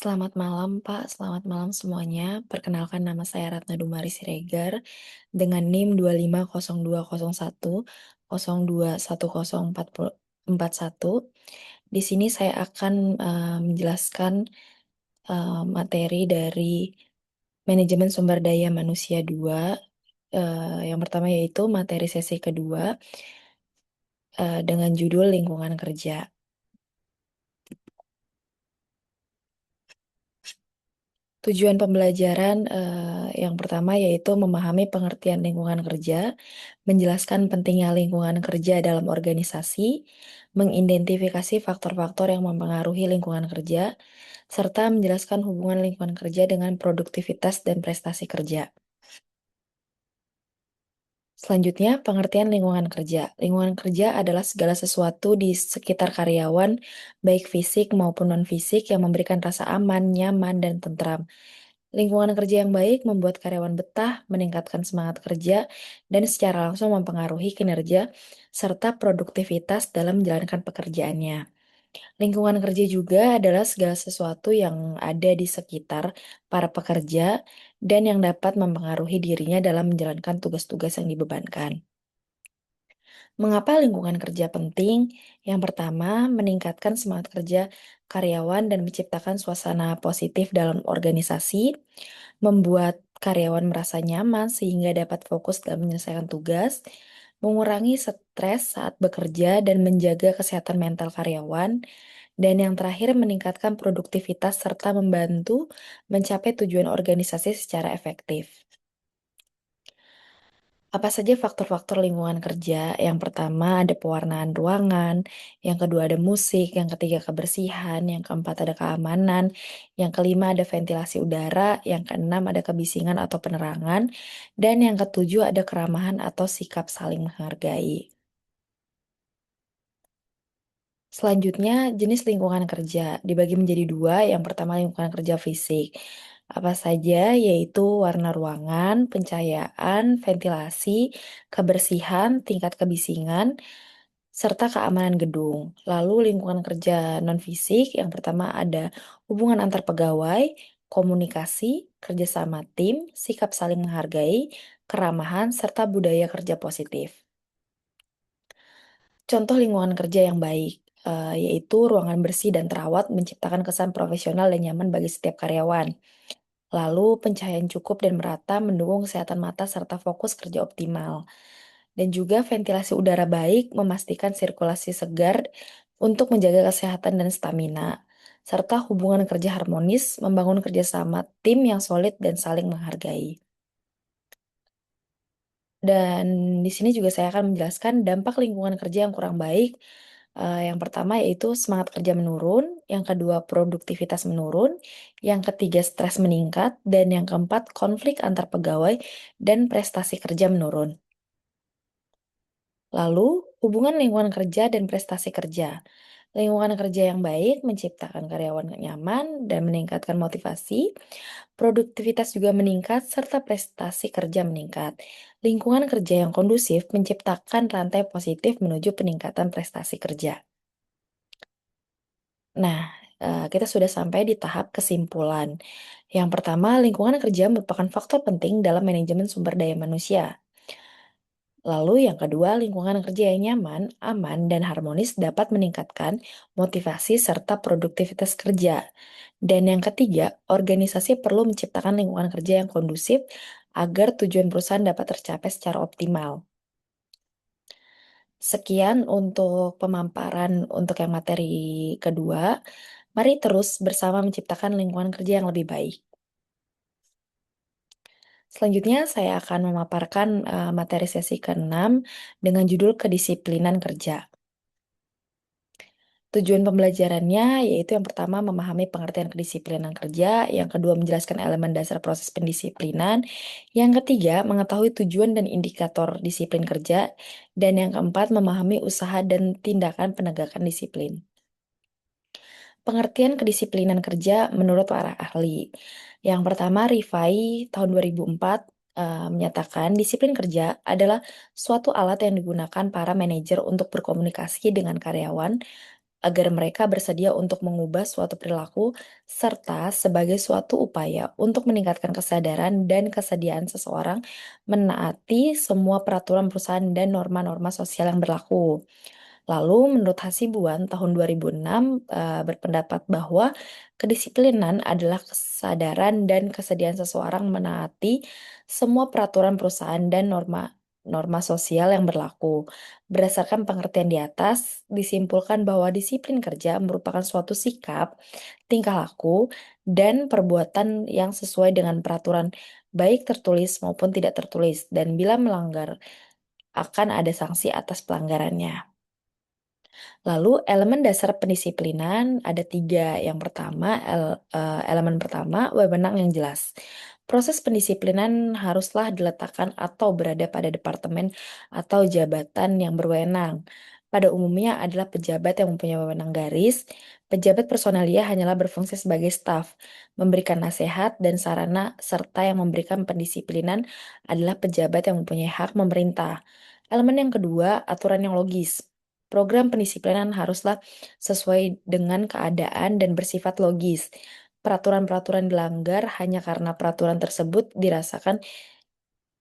Selamat malam Pak, selamat malam semuanya. Perkenalkan nama saya Ratna Dumari Siregar dengan NIM 250201 02104041. Di sini saya akan menjelaskan materi dari Manajemen Sumber Daya Manusia 2. Yang pertama yaitu materi sesi kedua dengan judul Lingkungan Kerja. Tujuan pembelajaran yang pertama yaitu memahami pengertian lingkungan kerja, menjelaskan pentingnya lingkungan kerja dalam organisasi, mengidentifikasi faktor-faktor yang mempengaruhi lingkungan kerja, serta menjelaskan hubungan lingkungan kerja dengan produktivitas dan prestasi kerja. Selanjutnya, pengertian lingkungan kerja. Lingkungan kerja adalah segala sesuatu di sekitar karyawan, baik fisik maupun non-fisik, yang memberikan rasa aman, nyaman, dan tentram. Lingkungan kerja yang baik membuat karyawan betah, meningkatkan semangat kerja, dan secara langsung mempengaruhi kinerja serta produktivitas dalam menjalankan pekerjaannya. Lingkungan kerja juga adalah segala sesuatu yang ada di sekitar para pekerja dan yang dapat mempengaruhi dirinya dalam menjalankan tugas-tugas yang dibebankan. Mengapa lingkungan kerja penting? Yang pertama, meningkatkan semangat kerja karyawan dan menciptakan suasana positif dalam organisasi, membuat karyawan merasa nyaman sehingga dapat fokus dalam menyelesaikan tugas, mengurangi stres saat bekerja dan menjaga kesehatan mental karyawan, dan yang terakhir meningkatkan produktivitas serta membantu mencapai tujuan organisasi secara efektif. Apa saja faktor-faktor lingkungan kerja? Yang pertama ada pewarnaan ruangan, yang kedua ada musik, yang ketiga kebersihan, yang keempat ada keamanan, yang kelima ada ventilasi udara, yang keenam ada kebisingan atau penerangan, dan yang ketujuh ada keramahan atau sikap saling menghargai. Selanjutnya, jenis lingkungan kerja dibagi menjadi dua. Yang pertama lingkungan kerja fisik. Apa saja? Yaitu warna ruangan, pencahayaan, ventilasi, kebersihan, tingkat kebisingan, serta keamanan gedung. Lalu lingkungan kerja non-fisik, yang pertama ada hubungan antar pegawai, komunikasi, kerjasama tim, sikap saling menghargai, keramahan, serta budaya kerja positif. Contoh lingkungan kerja yang baik, yaitu ruangan bersih dan terawat menciptakan kesan profesional dan nyaman bagi setiap karyawan. Lalu pencahayaan cukup dan merata mendukung kesehatan mata serta fokus kerja optimal. Dan juga ventilasi udara baik memastikan sirkulasi segar untuk menjaga kesehatan dan stamina. Serta hubungan kerja harmonis membangun kerjasama tim yang solid dan saling menghargai. Dan di sini juga saya akan menjelaskan dampak lingkungan kerja yang kurang baik. Yang pertama yaitu semangat kerja menurun, yang kedua produktivitas menurun, yang ketiga stres meningkat, dan yang keempat konflik antar pegawai dan prestasi kerja menurun. Lalu, hubungan lingkungan kerja dan prestasi kerja. Lingkungan kerja yang baik menciptakan karyawan nyaman dan meningkatkan motivasi. Produktivitas juga meningkat serta prestasi kerja meningkat. Lingkungan kerja yang kondusif menciptakan rantai positif menuju peningkatan prestasi kerja. Nah, kita sudah sampai di tahap kesimpulan. Yang pertama, lingkungan kerja merupakan faktor penting dalam manajemen sumber daya manusia. Lalu yang kedua, lingkungan kerja yang nyaman, aman, dan harmonis dapat meningkatkan motivasi serta produktivitas kerja. Dan yang ketiga, organisasi perlu menciptakan lingkungan kerja yang kondusif agar tujuan perusahaan dapat tercapai secara optimal. Sekian untuk pemaparan untuk yang materi kedua. Mari terus bersama menciptakan lingkungan kerja yang lebih baik. Selanjutnya, saya akan memaparkan materi sesi ke-6 dengan judul kedisiplinan kerja. Tujuan pembelajarannya yaitu yang pertama memahami pengertian kedisiplinan kerja, yang kedua menjelaskan elemen dasar proses pendisiplinan, yang ketiga mengetahui tujuan dan indikator disiplin kerja, dan yang keempat memahami usaha dan tindakan penegakan disiplin. Pengertian kedisiplinan kerja menurut para ahli. Yang pertama, Rifai tahun 2004 menyatakan disiplin kerja adalah suatu alat yang digunakan para manajer untuk berkomunikasi dengan karyawan agar mereka bersedia untuk mengubah suatu perilaku, serta sebagai suatu upaya untuk meningkatkan kesadaran dan kesediaan seseorang menaati semua peraturan perusahaan dan norma-norma sosial yang berlaku. Lalu menurut Hasibuan tahun 2006 berpendapat bahwa kedisiplinan adalah kesadaran dan kesediaan seseorang menaati semua peraturan perusahaan dan norma norma sosial yang berlaku. Berdasarkan pengertian di atas, disimpulkan bahwa disiplin kerja merupakan suatu sikap, tingkah laku, dan perbuatan yang sesuai dengan peraturan baik tertulis maupun tidak tertulis, dan bila melanggar akan ada sanksi atas pelanggarannya. Lalu elemen dasar pendisiplinan ada 3. Yang pertama, elemen pertama, wewenang yang jelas. Proses pendisiplinan haruslah diletakkan atau berada pada departemen atau jabatan yang berwenang. Pada umumnya adalah pejabat yang mempunyai wewenang garis. Pejabat personalia hanyalah berfungsi sebagai staf, memberikan nasihat dan sarana, serta yang memberikan pendisiplinan adalah pejabat yang mempunyai hak memerintah. Elemen yang kedua, aturan yang logis. Program pendisiplinan haruslah sesuai dengan keadaan dan bersifat logis. Peraturan-peraturan dilanggar hanya karena peraturan tersebut dirasakan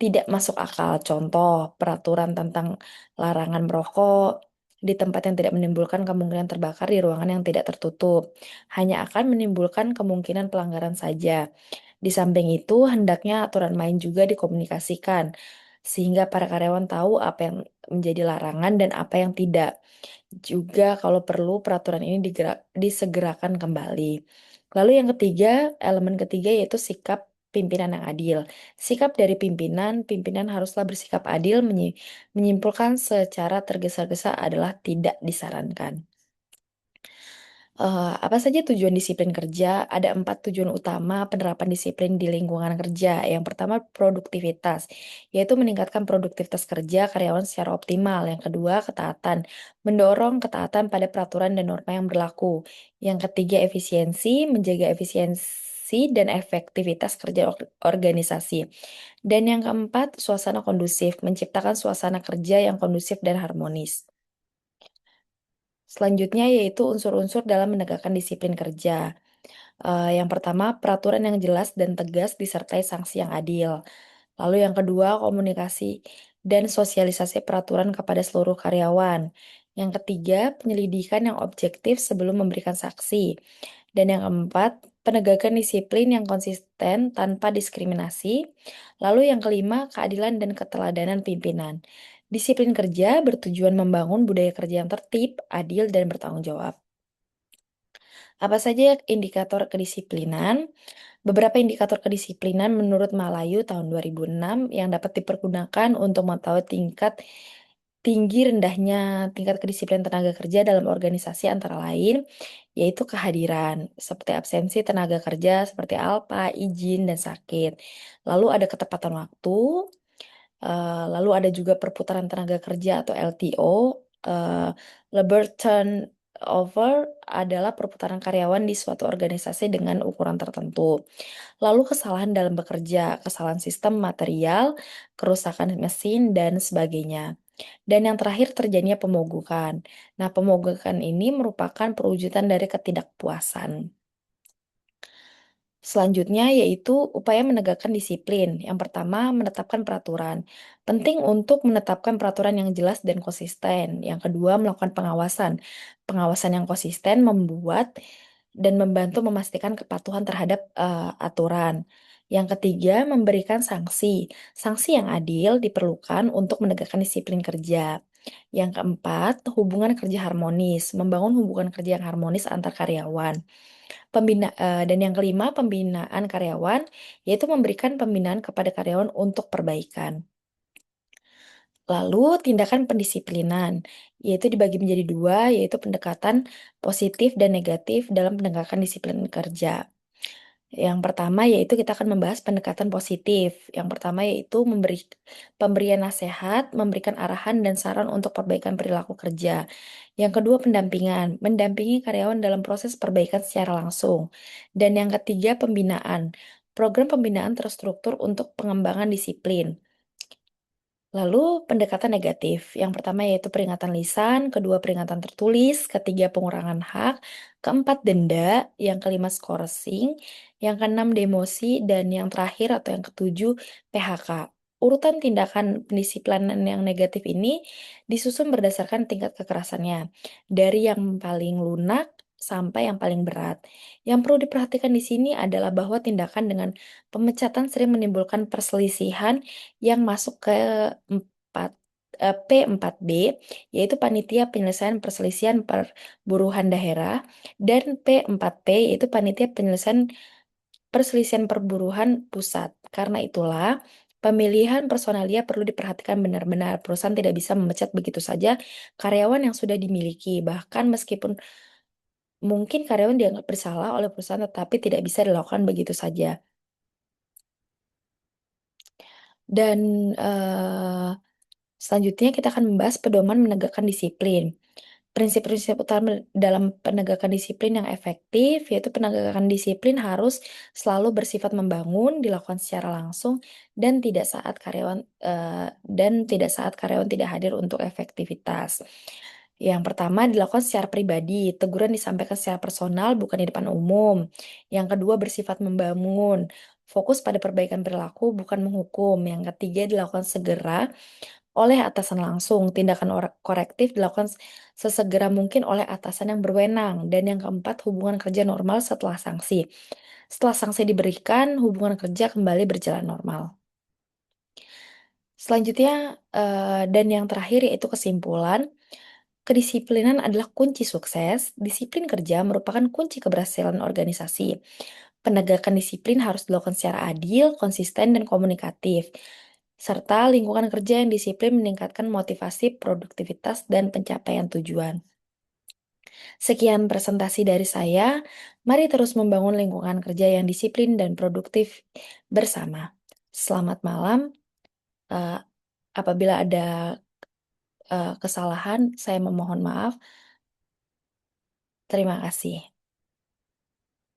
tidak masuk akal. Contoh, peraturan tentang larangan merokok di tempat yang tidak menimbulkan kemungkinan terbakar di ruangan yang tidak tertutup. Hanya akan menimbulkan kemungkinan pelanggaran saja. Di samping itu, hendaknya aturan main juga dikomunikasikan, sehingga para karyawan tahu apa yang menjadi larangan dan apa yang tidak. Juga kalau perlu peraturan ini disegerakan kembali. Lalu yang ketiga, elemen ketiga yaitu sikap pimpinan yang adil. Sikap dari pimpinan, pimpinan haruslah bersikap adil, menyimpulkan secara tergesa-gesa adalah tidak disarankan. Apa saja tujuan disiplin kerja? Ada 4 tujuan utama penerapan disiplin di lingkungan kerja. Yang pertama, produktivitas, yaitu meningkatkan produktivitas kerja karyawan secara optimal. Yang kedua, ketaatan, mendorong ketaatan pada peraturan dan norma yang berlaku. Yang ketiga, efisiensi, menjaga efisiensi dan efektivitas kerja organisasi. Dan yang keempat, suasana kondusif, menciptakan suasana kerja yang kondusif dan harmonis. Selanjutnya yaitu unsur-unsur dalam menegakkan disiplin kerja. Yang pertama, peraturan yang jelas dan tegas disertai sanksi yang adil. Lalu yang kedua, komunikasi dan sosialisasi peraturan kepada seluruh karyawan. Yang ketiga, penyelidikan yang objektif sebelum memberikan saksi. Dan yang keempat, penegakan disiplin yang konsisten tanpa diskriminasi. Lalu yang kelima, keadilan dan keteladanan pimpinan. Disiplin kerja bertujuan membangun budaya kerja yang tertib, adil, dan bertanggung jawab. Apa saja indikator kedisiplinan? Beberapa indikator kedisiplinan menurut Malayu tahun 2006 yang dapat dipergunakan untuk mengetahui tinggi rendahnya tingkat kedisiplinan tenaga kerja dalam organisasi antara lain, yaitu kehadiran, seperti absensi tenaga kerja seperti alpa, izin, dan sakit. Lalu ada ketepatan waktu, lalu ada juga perputaran tenaga kerja atau LTO, labor turnover adalah perputaran karyawan di suatu organisasi dengan ukuran tertentu. Lalu kesalahan dalam bekerja, kesalahan sistem material, kerusakan mesin, dan sebagainya. Dan yang terakhir terjadinya pemogokan. Nah, pemogokan ini merupakan perwujudan dari ketidakpuasan. Selanjutnya yaitu upaya menegakkan disiplin. Yang pertama, menetapkan peraturan. Penting untuk menetapkan peraturan yang jelas dan konsisten. Yang kedua, melakukan pengawasan. Pengawasan yang konsisten membuat dan membantu memastikan kepatuhan terhadap aturan. Yang ketiga, memberikan sanksi. Sanksi yang adil diperlukan untuk menegakkan disiplin kerja. Yang keempat, hubungan kerja harmonis. Membangun hubungan kerja yang harmonis antar karyawan. Dan yang kelima, pembinaan karyawan, yaitu memberikan pembinaan kepada karyawan untuk perbaikan. Lalu tindakan pendisiplinan, yaitu dibagi menjadi 2, yaitu pendekatan positif dan negatif dalam penegakan disiplin kerja. Yang pertama yaitu kita akan membahas pendekatan positif. Yang pertama yaitu pemberian nasihat, memberikan arahan dan saran untuk perbaikan perilaku kerja. Yang kedua pendampingan, mendampingi karyawan dalam proses perbaikan secara langsung. Dan yang ketiga pembinaan, program pembinaan terstruktur untuk pengembangan disiplin. Lalu pendekatan negatif, yang pertama yaitu peringatan lisan, kedua peringatan tertulis, ketiga pengurangan hak, keempat denda, yang kelima skorsing, yang keenam demosi, dan yang terakhir atau yang ketujuh PHK. Urutan tindakan pendisiplinan yang negatif ini disusun berdasarkan tingkat kekerasannya, dari yang paling lunak sampai yang paling berat. Yang perlu diperhatikan di sini adalah bahwa tindakan dengan pemecatan sering menimbulkan perselisihan yang masuk ke 4 P4B, yaitu Panitia Penyelesaian Perselisihan Perburuhan Daerah, dan P4P, yaitu Panitia Penyelesaian Perselisihan Perburuhan Pusat. Karena itulah, pemilihan personalia perlu diperhatikan benar-benar. Perusahaan tidak bisa memecat begitu saja karyawan yang sudah dimiliki, bahkan meskipun mungkin karyawan dianggap bersalah oleh perusahaan, tetapi tidak bisa dilakukan begitu saja. Dan selanjutnya kita akan membahas pedoman menegakkan disiplin. Prinsip-prinsip utama dalam penegakan disiplin yang efektif, yaitu penegakan disiplin harus selalu bersifat membangun, dilakukan secara langsung, dan tidak saat karyawan tidak hadir untuk efektivitas. Yang pertama dilakukan secara pribadi, teguran disampaikan secara personal, bukan di depan umum. Yang kedua bersifat membangun, fokus pada perbaikan perilaku, bukan menghukum. Yang ketiga dilakukan segera oleh atasan langsung, tindakan korektif dilakukan sesegera mungkin oleh atasan yang berwenang. Dan yang keempat, hubungan kerja normal setelah sanksi. Setelah sanksi diberikan, hubungan kerja kembali berjalan normal. Selanjutnya, dan yang terakhir yaitu kesimpulan, kedisiplinan adalah kunci sukses. Disiplin kerja merupakan kunci keberhasilan organisasi. Penegakan disiplin harus dilakukan secara adil, konsisten, dan komunikatif. Serta lingkungan kerja yang disiplin meningkatkan motivasi, produktivitas, dan pencapaian tujuan. Sekian presentasi dari saya. Mari terus membangun lingkungan kerja yang disiplin dan produktif bersama. Selamat malam. Eh, Apabila ada kesalahan, saya memohon maaf. Terima kasih.